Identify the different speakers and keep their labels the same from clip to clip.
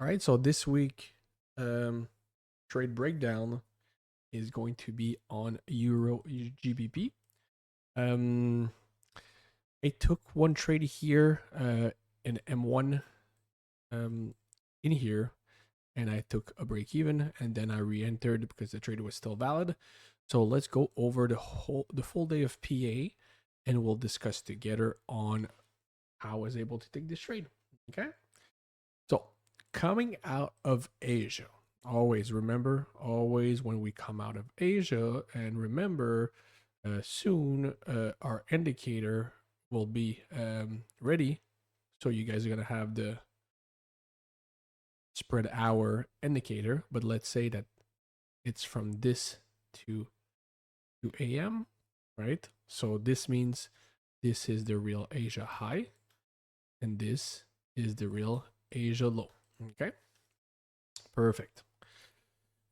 Speaker 1: right, so this week trade breakdown is going to be on Euro GBP. Um, I took one trade here, in M1, in here, and I took a break even, and then I re-entered because the trade was still valid. So let's go over the full day of PA, and we'll discuss together on how I was able to take this trade. Okay. So, coming out of Asia, always remember, always when we come out of Asia, and remember, soon our indicator will be ready. So, you guys are going to have the spread hour indicator, but let's say that it's from this to 2 a.m., right? So, this means this is the real Asia high, and this is the real Asia low. Okay. Perfect.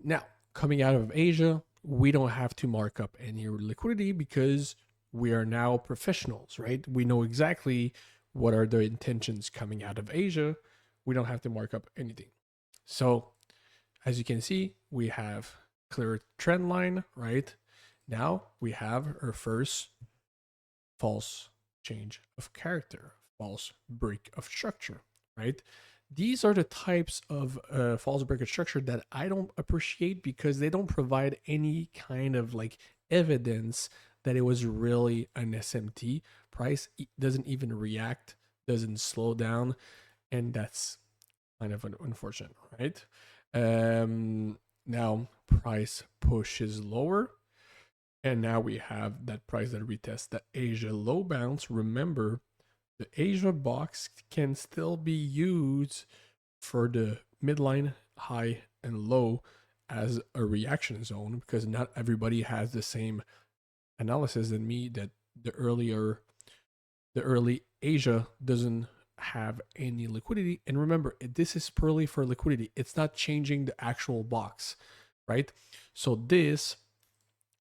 Speaker 1: Now, coming out of Asia, we don't have to mark up any liquidity because we are now professionals, right? We know exactly what are the intentions coming out of Asia. We don't have to mark up anything. So, as you can see, we have clear trend line, right? Now we have our first false change of character, false break of structure, right? These are the types of false break of structure that I don't appreciate because they don't provide any kind of like evidence that it was really an SMT. Price doesn't even react, doesn't slow down, and that's kind of unfortunate, right? Now price pushes lower, and now we have that price that retests the Asia low bounce. Remember, the Asia box can still be used for the midline, high, and low as a reaction zone because not everybody has the same analysis than me that the early Asia doesn't have any liquidity. And remember, this is purely for liquidity. It's not changing the actual box, right? So this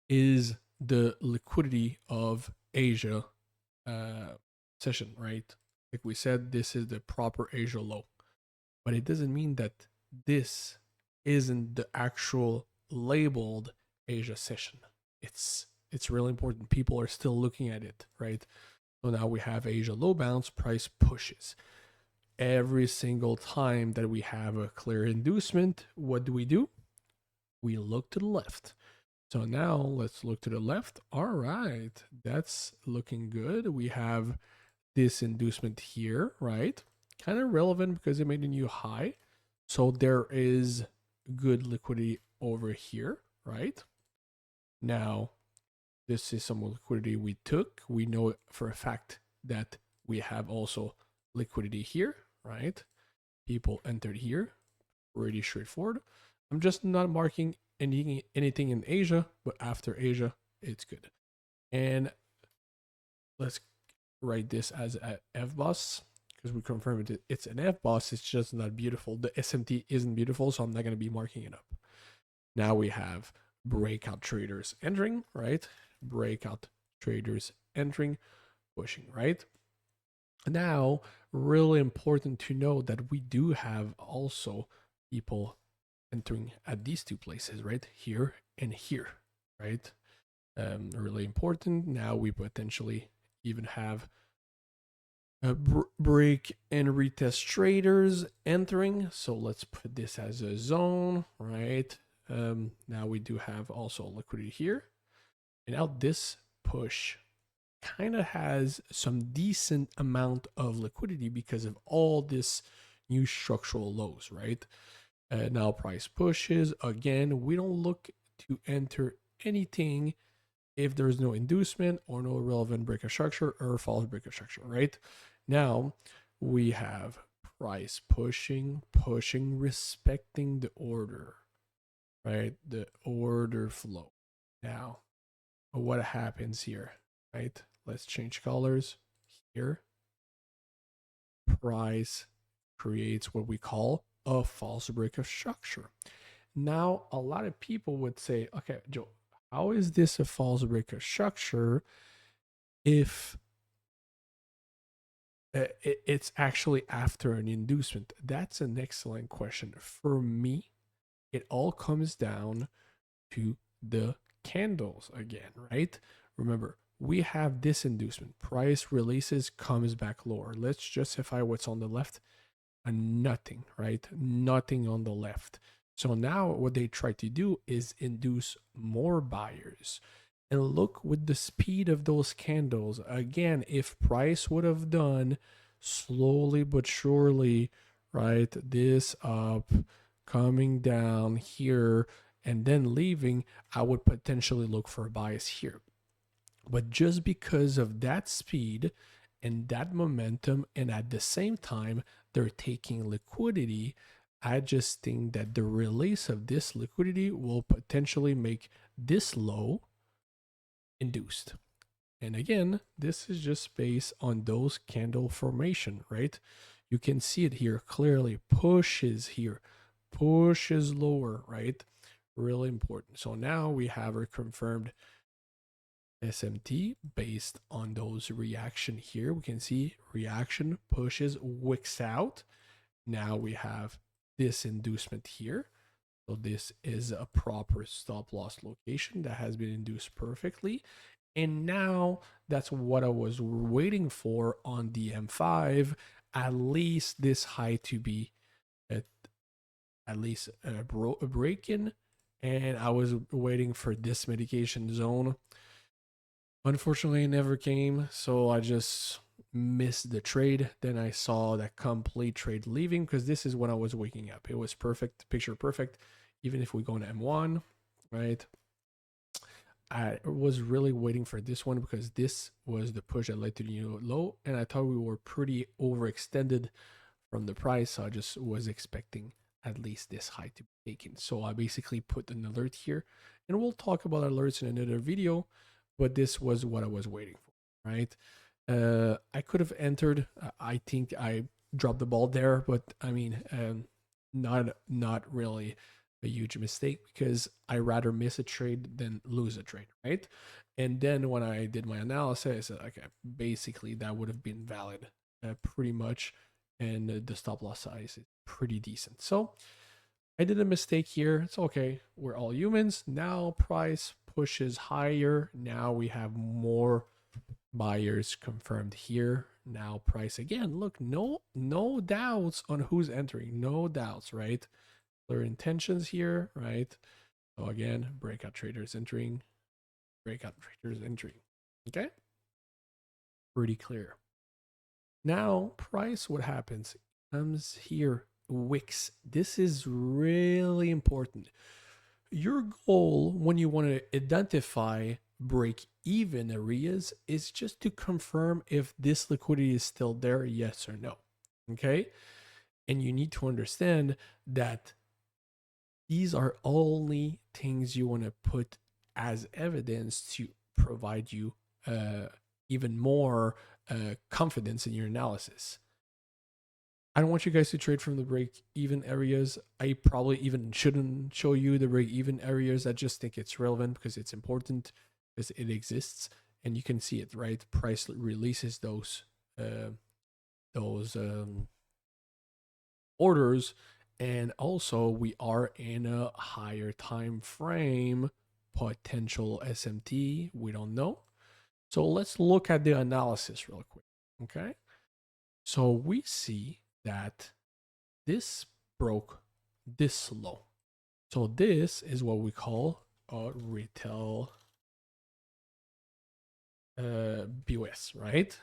Speaker 1: is the liquidity of Asia session, right? Like we said, this is the proper Asia low, but it doesn't mean that this isn't the actual labeled Asia session. It's really important. People are still looking at it, right? So now we have Asia low bounce, price pushes. Every single time that we have a clear inducement, what do? We look to the left. So now let's look to the left. All right, that's looking good. We have this inducement here, right? Kind of relevant because it made a new high. So there is good liquidity over here, right? Now, this is some liquidity we took. We know for a fact that we have also liquidity here, right? People entered here, pretty straightforward. I'm just not marking anything in Asia, but after Asia, it's good. And let's write this as a FBOS because we confirmed it's an FBOS. It's just not beautiful. The SMT isn't beautiful, so I'm not going to be marking it up. Now we have breakout traders entering, right? Breakout traders entering, pushing, right? Now, really important to know that we do have also people entering at these two places, right? Here and here, right? Really important. Now we potentially even have break and retest traders entering. So let's put this as a zone, right? Now we do have also liquidity here. And now this push kind of has some decent amount of liquidity because of all this new structural lows, right? Now price pushes. Again, we don't look to enter anything if there's no inducement or no relevant break of structure or false break of structure, right? Now we have price pushing, respecting the order, right? The order flow. Now, what happens here, right? Let's change colors here. Price creates what we call a false break of structure. Now, a lot of people would say, okay, Joe, how is this a false break of structure if It's actually after an inducement? That's an excellent question. For me, it all comes down to the candles again, right? Remember, we have this inducement. Price releases, comes back lower. Let's justify what's on the left. Nothing, right? Nothing on the left. So now what they try to do is induce more buyers. And look with the speed of those candles. Again, if price would have done slowly but surely, right? This up, coming down here, and then leaving, I would potentially look for a bias here. But just because of that speed and that momentum, and at the same time, they're taking liquidity, I just think that the release of this liquidity will potentially make this low induced. And again, this is just based on those candle formation, right? You can see it here clearly. Pushes here, pushes lower, right? Really important. So now we have our confirmed SMT based on those reaction here. We can see reaction pushes wicks out. Now we have this inducement here. So this is a proper stop loss location that has been induced perfectly. And now that's what I was waiting for on the M5. At least this high to be at least a break-in. And I was waiting for this mitigation zone. Unfortunately, it never came, so I just missed the trade. Then I saw that complete trade leaving because this is when I was waking up. It was perfect, picture perfect. Even if we go into M1, right? I was really waiting for this one because this was the push that led to the new low, and I thought we were pretty overextended from the price, so I just was expecting at least this high to be taken. So I basically put an alert here, and we'll talk about alerts in another video, but this was what I was waiting for, right? I could have entered. I think I dropped the ball there, but I mean, not really a huge mistake because I rather miss a trade than lose a trade, right? And then when I did my analysis, I said, okay, basically that would have been valid, pretty much, and the stop loss size is pretty decent. So I did a mistake here. It's okay. We're all humans. Now price pushes higher. Now we have more buyers confirmed here. Now price again. Look, no doubts on who's entering. No doubts, right? Clear intentions here, right? So again, breakout traders entering, breakout traders entering. Okay? Pretty clear. Now, price, what happens? Comes here, wicks. This is really important. Your goal when you want to identify break even areas is just to confirm if this liquidity is still there, yes or no. Okay? And you need to understand that these are only things you want to put as evidence to provide you even more confidence in your analysis. I don't want you guys to trade from the break even areas. I probably even shouldn't show you the break even areas. I just think it's relevant because it's important, because it exists and you can see it, right? Price releases those orders, and also we are in a higher time frame, potential SMT, we don't know. So let's look at the analysis real quick. Okay, so we see that this broke this low. So this is what we call a retail BOS, right?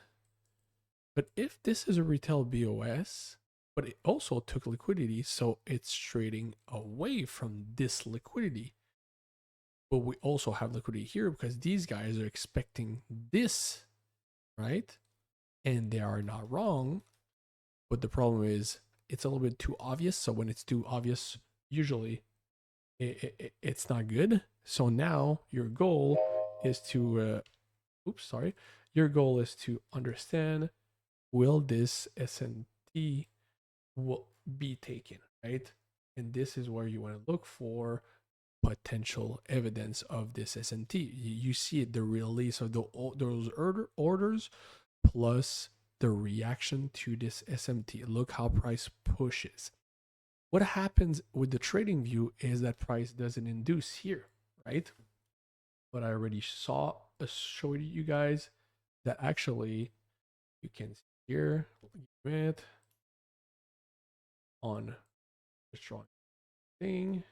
Speaker 1: But if this is a retail BOS, but it also took liquidity, so it's trading away from this liquidity. But we also have liquidity here because these guys are expecting this, right? And they are not wrong. But the problem is it's a little bit too obvious. So when it's too obvious, usually it's not good. So now your goal is to, your goal is to understand, will this SNT will be taken, right? And this is where you want to look for potential evidence of this SNT. You see it, the release of those orders plus the reaction to this SMT. Look how price pushes. What happens with the trading view is that price doesn't induce here, right? But I already showed you guys that actually you can see here it on the strong thing.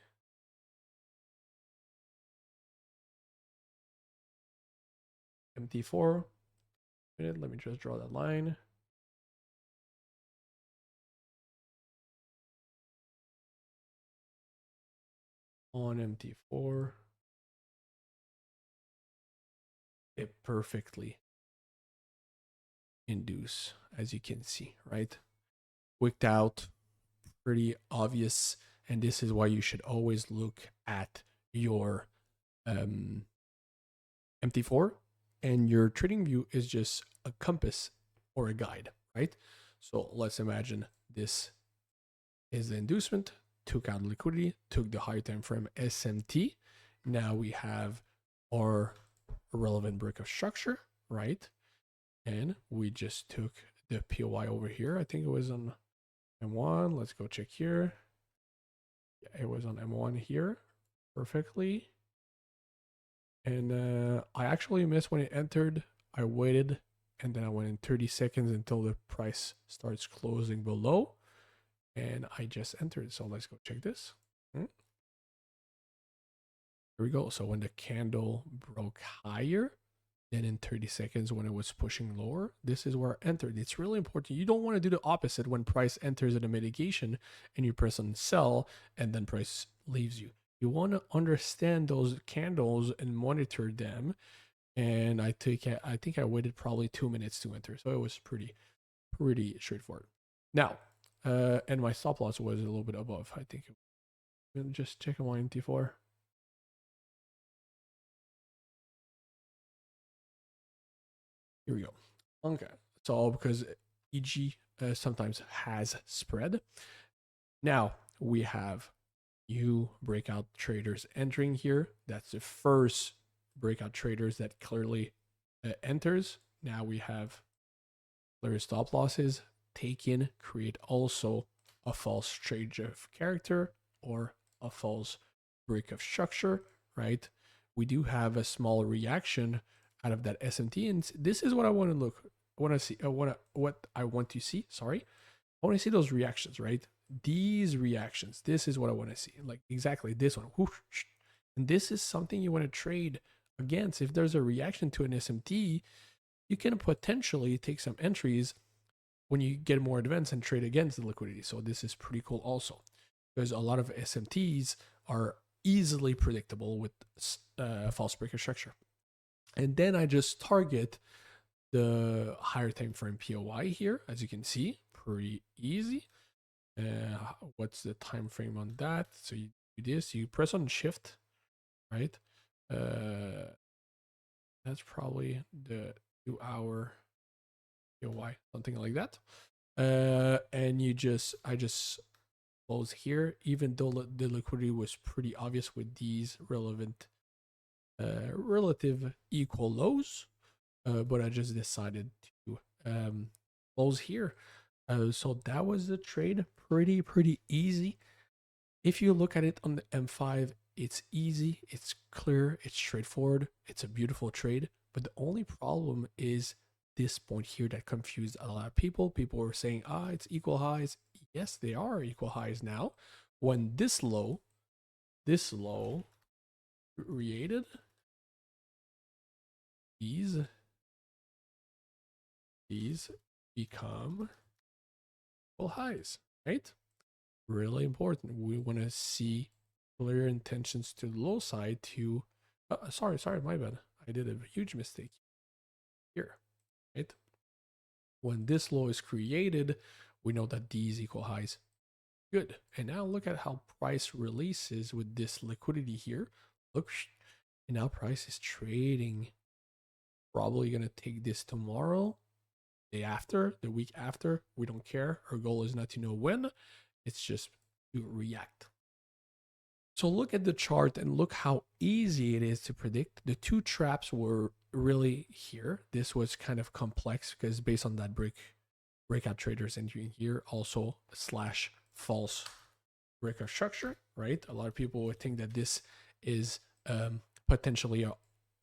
Speaker 1: MT4. Let me just draw that line. On MT4. It perfectly induce, as you can see, right? Wicked out, pretty obvious. And this is why you should always look at your MT4, and your trading view is just a compass or a guide, right? So let's imagine this is the inducement, took out liquidity, took the higher time frame SMT. Now we have our relevant break of structure, right? And we just took the POI over here. I think it was on M1. Let's go check here. Yeah, it was on M1 here perfectly. And I actually missed when it entered. I waited and then I went in 30 seconds until the price starts closing below. And I just entered. So let's go check this. Here we go. So when the candle broke higher, then in 30 seconds when it was pushing lower, this is where I entered. It's really important. You don't want to do the opposite when price enters at a mitigation and you press on sell and then price leaves you. You want to understand those candles and monitor them. And I think I waited probably 2 minutes to enter. So it was pretty straightforward. Now, and my stop loss was a little bit above, I think. Just check my MT4. Here we go. Okay. So because EG sometimes has spread. Now we have new breakout traders entering here. That's the first breakout traders that clearly enters. Now we have clear stop losses, take in, create also a false trade of character or a false break of structure, right? We do have a small reaction out of that SMT, and this is what I want to look. I want to see. What I want to see. Sorry, I want to see those reactions, right? These reactions. This is what I want to see. Like exactly this one. Whoosh. And this is something you want to trade against. If there's a reaction to an SMT, you can potentially take some entries when you get more advanced and trade against the liquidity. So this is pretty cool also, because a lot of SMTs are easily predictable with false breaker structure. And then I just target the higher time frame POI here, as you can see, pretty easy. What's the time frame on that? So you do this, you press on shift, right? That's probably the 2-hour POI, something like that. And I just close here, even though the liquidity was pretty obvious with these relevant relative equal lows, but I just decided to close here. So that was the trade, pretty easy. If you look at it on the M5, it's easy, it's clear, it's straightforward, it's a beautiful trade. But the only problem is this point here that confused a lot of people. People were saying, it's equal highs. Yes, they are equal highs now. When this low created, these become equal highs, right? Really important. We want to see clear intentions to the low side to, sorry, my bad. I did a huge mistake here, right? When this low is created, we know that these equal highs. Good. And now look at how price releases with this liquidity here. Look, and now price is trading. Probably going to take this tomorrow, day after, the week after. We don't care. Our goal is not to know when. It's just to react. So look at the chart and look how easy it is to predict. The two traps were really here. This was kind of complex because based on that break breakout traders entering here, also slash false breakout structure, right? A lot of people would think that this is potentially a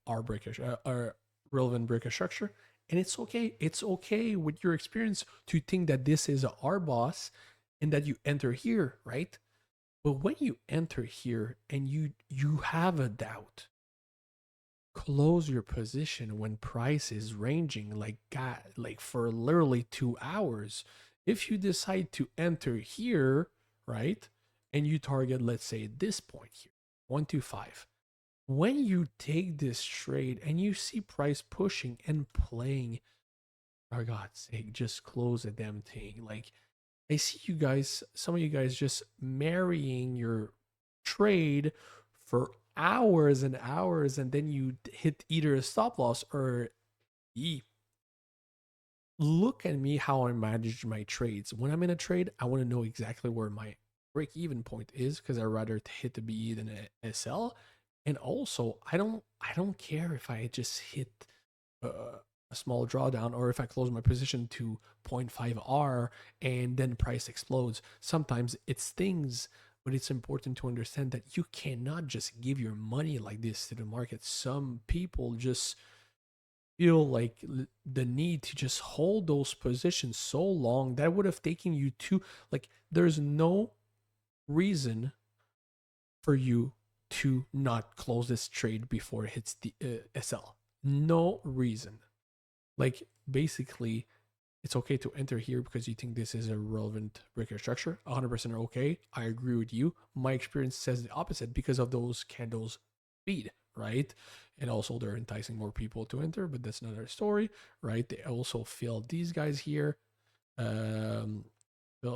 Speaker 1: R breakout, a relevant breakout structure. And it's okay. It's okay with your experience to think that this is a R boss and that you enter here, right? But when you enter here and you have a doubt, close your position when price is ranging like God, like for literally 2 hours. If you decide to enter here, right, and you target, let's say, this point here, 125. When you take this trade and you see price pushing and playing, for God's sake, just close the damn thing. Like, I see you guys, some of you guys just marrying your trade for hours and hours, and then you hit either a stop loss or E. Look at me how I manage my trades. When I'm in a trade, I want to know exactly where my break even point is because I rather hit the BE than a SL. And also, I don't care if I just hit a small drawdown or if I close my position to 0.5 R and then price explodes. Sometimes it stings, but it's important to understand that you cannot just give your money like this to the market. Some people just feel like the need to just hold those positions so long that would have taken you to, like, there's no reason for you to not close this trade before it hits the SL. No reason. Like, basically, it's okay to enter here because you think this is a relevant breaker structure. 100% okay. I agree with you. My experience says the opposite because of those candles speed, right? And also they're enticing more people to enter, but that's another story, right? They also filled these guys here.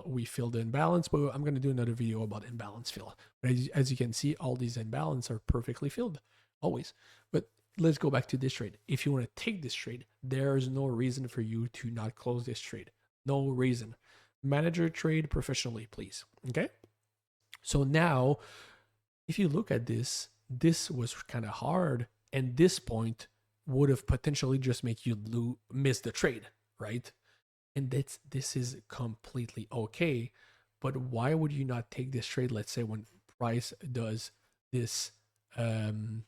Speaker 1: We filled the imbalance, but I'm going to do another video about imbalance fill. But as you can see, all these imbalance are perfectly filled, always. But let's go back to this trade. If you want to take this trade, there's no reason for you to not close this trade. No reason. Manage your trade professionally, please. Okay? So now, if you look at this, this was kind of hard, and this point would have potentially just make you miss the trade, right? And this is completely okay. But why would you not take this trade? Let's say when price does this FBOSS,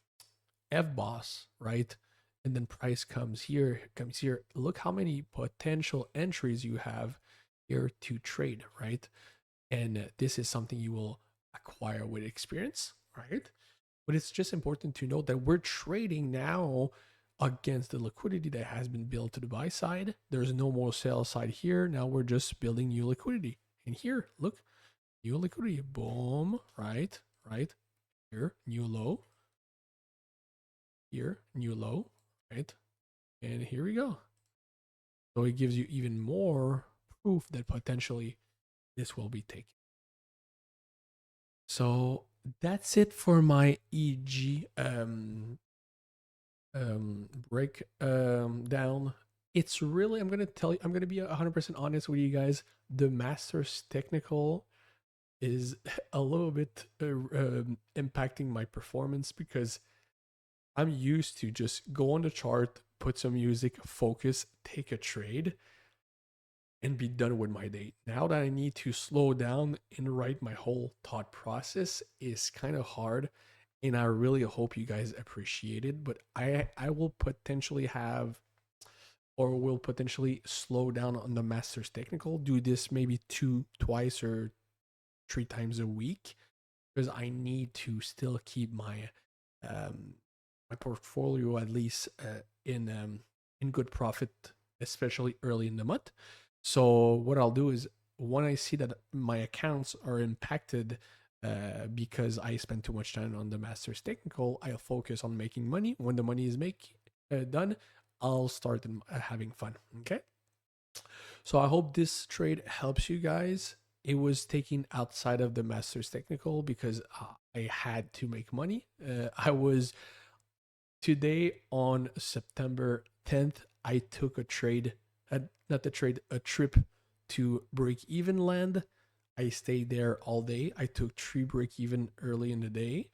Speaker 1: right? And then price comes here, comes here. Look how many potential entries you have here to trade, right? And this is something you will acquire with experience, right? But it's just important to note that we're trading now against the liquidity that has been built to the buy side. There's no more sell side here. Now we're just building new liquidity. And here, look, new liquidity. Boom, right? Here, new low. Here, new low, right? And here we go. So it gives you even more proof that potentially this will be taken. So that's it for my EG break down. It's really, I'm gonna be 100% honest with you guys. The Masters Technical is a little bit impacting my performance because I'm used to just go on the chart, put some music, focus, take a trade, and be done with my day. Now that I need to slow down and write my whole thought process is kind of hard. And I really hope you guys appreciate it. But I will potentially have or will potentially slow down on the Masters Technical, do this maybe twice or 3 times a week because I need to still keep my my portfolio at least in good profit, especially early in the month. So what I'll do is when I see that my accounts are impacted because I spend too much time on the Masters Technical, I'll focus on making money. When the money is done, I'll start having fun. Okay. So I hope this trade helps you guys. It was taken outside of the Masters Technical because I had to make money. I was today on September 10th. I took a trade, not the trade, a trip to break even land. I stayed there all day. I took 3 break even early in the day.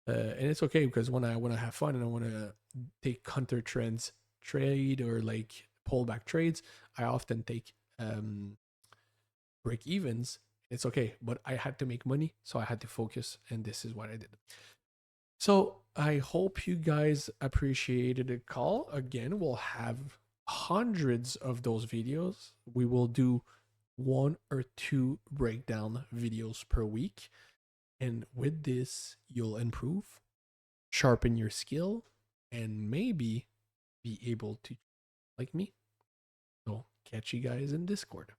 Speaker 1: And it's okay because when I want to have fun and I want to take counter trends trade or like pullback trades, I often take break evens, it's okay. But I had to make money, so I had to focus, and this is what I did. So I hope you guys appreciated the call. Again, we'll have hundreds of those videos. We will do 1 or 2 breakdown videos per week. And with this, you'll improve, sharpen your skill, and maybe be able to like me. So catch you guys in Discord.